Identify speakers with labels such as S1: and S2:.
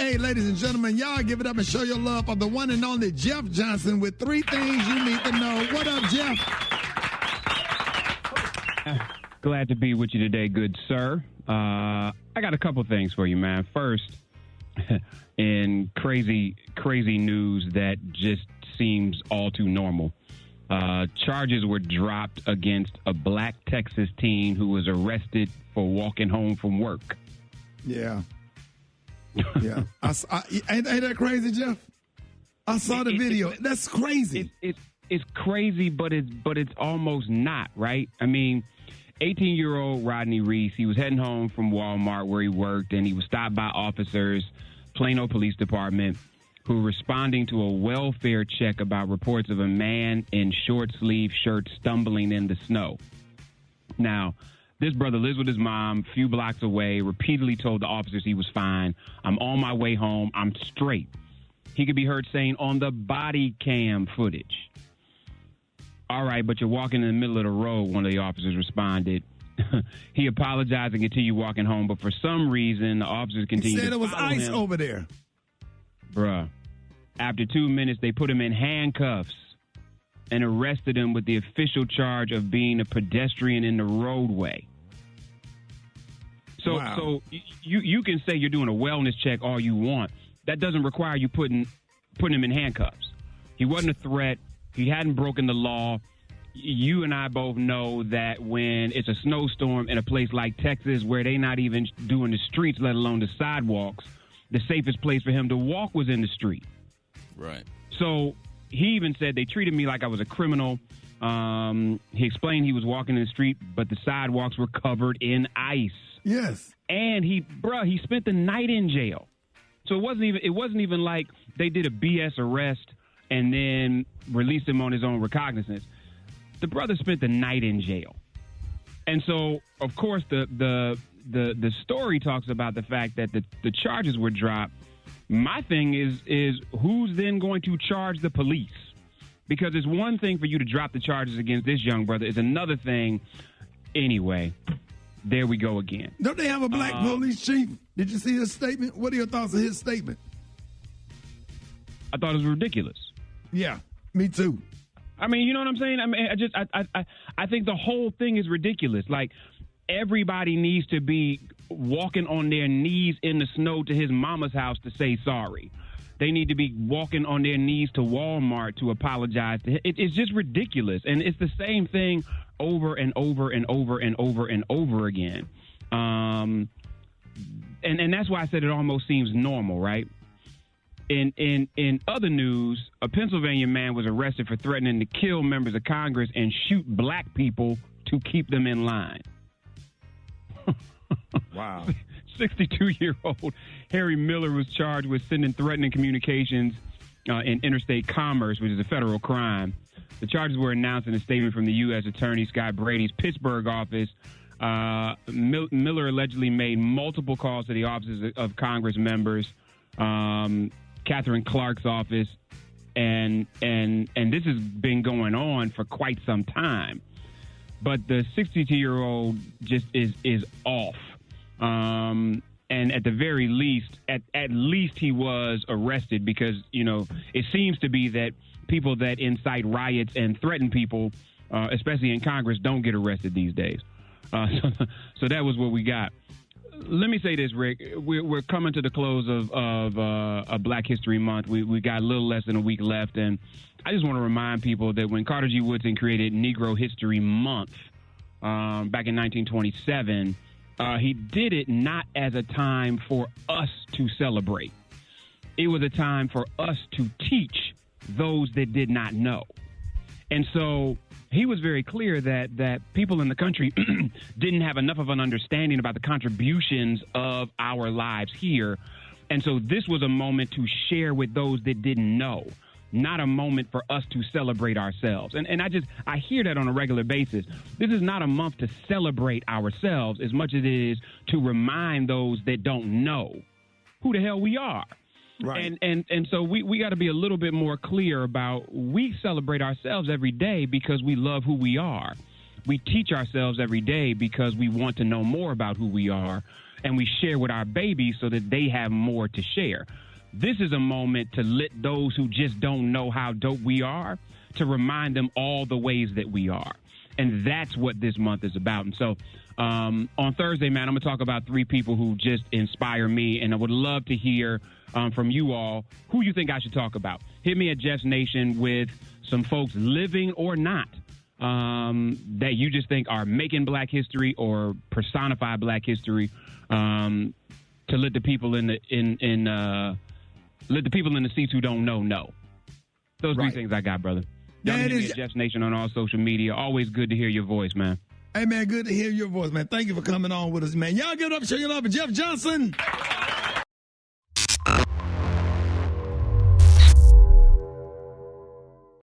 S1: Hey, ladies and gentlemen, y'all give it up and show your love for the one and only Jeff Johnson with 3 things you need to know. What up, Jeff?
S2: Glad to be with you today, good sir. I got a couple things for you, man. First, in crazy news that just seems all too normal. Charges were dropped against a black Texas teen who was arrested for walking home from work.
S1: Yeah. Yeah. Ain't that crazy, Jeff? I saw the video. That's crazy.
S2: It's crazy, but it's almost not, right? I mean, 18-year-old Rodney Reese, he was heading home from Walmart where he worked, and he was stopped by officers, Plano Police Department, who were responding to a welfare check about reports of a man in short-sleeve shirts stumbling in the snow. Now, this brother lives with his mom a few blocks away, repeatedly told the officers he was fine. I'm on my way home. I'm straight. He could be heard saying on the body cam footage. All right, but you're walking in the middle of the road, one of the officers responded. He apologized and continued walking home, but for some reason, the officers continued to follow him.
S1: He said it was ice over there.
S2: Bruh. After 2 minutes, they put him in handcuffs and arrested him with the official charge of being a pedestrian in the roadway. So,
S1: wow.
S2: So you can say you're doing a wellness check all you want. That doesn't require you putting him in handcuffs. He wasn't a threat. He hadn't broken the law. You and I both know that when it's a snowstorm in a place like Texas where they're not even doing the streets, let alone the sidewalks, the safest place for him to walk was in the street.
S3: Right.
S2: So he even said they treated me like I was a criminal. He explained he was walking in the street, but the sidewalks were covered in ice.
S1: Yes.
S2: And he spent the night in jail. So it wasn't even like they did a BS arrest and then released him on his own recognizance. The brother spent the night in jail. And so, of course, the story talks about the fact that the charges were dropped. My thing is who's then going to charge the police? Because it's one thing for you to drop the charges against this young brother. It's another thing. Anyway, there we go again.
S1: Don't they have a black police chief? Did you see his statement? What are your thoughts on his statement?
S2: I thought it was ridiculous.
S1: Yeah, me too.
S2: I mean, you know what I'm saying? I mean, I think the whole thing is ridiculous. Like, everybody needs to be walking on their knees in the snow to his mama's house to say sorry. They need to be walking on their knees to Walmart to apologize to him. It's just ridiculous. And it's the same thing over and over and over and over and over again. And that's why I said it almost seems normal, right? In other news, a Pennsylvania man was arrested for threatening to kill members of Congress and shoot black people to keep them in line.
S1: Wow.
S2: 62-year-old Harry Miller was charged with sending threatening communications in interstate commerce, which is a federal crime. The charges were announced in a statement from the U.S. Attorney Scott Brady's Pittsburgh office. Miller allegedly made multiple calls to the offices of Congress members, Catherine Clark's office, and this has been going on for quite some time. But the 62-year-old just is off. And at the very least, at least he was arrested because, you know, it seems to be that people that incite riots and threaten people, especially in Congress, don't get arrested these days. So that was what we got. Let me say this, Rick. We're coming to the close of Black History Month. We got a little less than a week left, and I just want to remind people that when Carter G. Woodson created Negro History Month back in 1927, he did it not as a time for us to celebrate. It was a time for us to teach those that did not know. And so he was very clear that people in the country didn't have enough of an understanding about the contributions of our lives here. And so this was a moment to share with those that didn't know, not a moment for us to celebrate ourselves. And I hear that on a regular basis. This is not a month to celebrate ourselves as much as it is to remind those that don't know who the hell we are.
S1: Right.
S2: And so we got to be a little bit more clear about we celebrate ourselves every day because we love who we are. We teach ourselves every day because we want to know more about who we are. and we share with our babies so that they have more to share. This is a moment to let those who just don't know how dope we are, to remind them all the ways that we are. And that's what this month is about. And so on Thursday, man, I'm going to talk about 3 people who just inspire me, and I would love to hear from you all who you think I should talk about. Hit me at Jeff's Nation with some folks living or not that you just think are making Black history or personify Black history, to let the people in the seats who don't know. Those 3 things I got, brother. Y'all can hit me at Jeff's Nation on all social media. Always good to hear your voice, man.
S1: Hey, man, good to hear your voice, man. Thank you for coming on with us, man. Y'all give it up, show your love for Jeff Johnson.